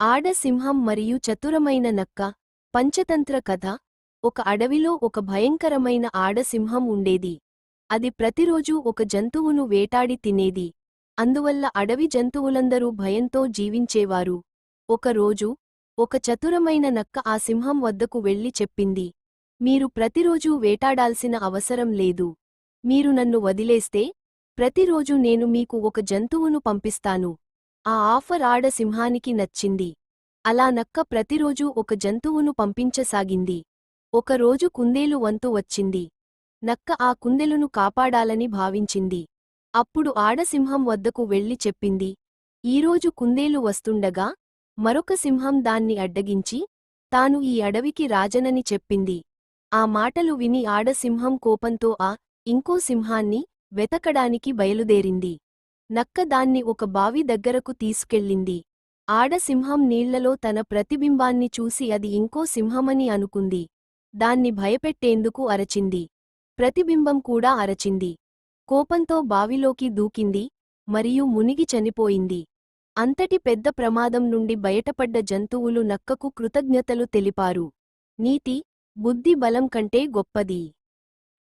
ఆడ సింహం మరియు చతురమైన నక్క. పంచతంత్ర కథ. ఒక అడవిలో ఒక భయంకరమైన ఆడ సింహం ఉండేది. అది ప్రతిరోజూ ఒక జంతువును వేటాడి తినేది. అందువల్ల అడవి జంతువులందరూ భయంతో జీవించేవారు. ఒకరోజు ఒక చతురమైన నక్క ఆ సింహం వద్దకు వెళ్లి చెప్పింది, మీరు ప్రతిరోజూ వేటాడాల్సిన అవసరం లేదు. మీరు నన్ను వదిలేస్తే ప్రతిరోజు నేను మీకు ఒక జంతువును పంపిస్తాను. ఆ ఆఫర్ ఆడ సింహానికి నచ్చింది. అలా నక్క ప్రతిరోజూ ఒక జంతువును పంపించసాగింది. ఒకరోజు కుందేలు వంతు వచ్చింది. నక్క ఆ కుందేలును కాపాడాలని భావించింది. అప్పుడు ఆడసింహం వద్దకు వెళ్లి చెప్పింది, ఈరోజు కుందేలు వస్తుండగా మరొక సింహం దాన్ని అడ్డగించి తాను ఈ అడవికి రాజనని చెప్పింది. ఆ మాటలు విని ఆడసింహం కోపంతో ఇంకో సింహాన్ని వెతకడానికి బయలుదేరింది. నక్క దాన్ని ఒక బావి దగ్గరకు తీసుకెళ్ళింది. ఆడసింహం నీళ్లలో తన ప్రతిబింబాన్ని చూసి అది ఇంకో సింహమని అనుకుంది. దాన్ని భయపెట్టేందుకు అరచింది. ప్రతిబింబం కూడా అరచింది. కోపంతో బావిలోకి దూకింది మరియు మునిగి చనిపోయింది. అంతటి పెద్ద ప్రమాదం నుండి బయటపడ్డ జంతువులు నక్కకు కృతజ్ఞతలు తెలిపారు. నీతి: బుద్ధి బలం కంటే గొప్పది.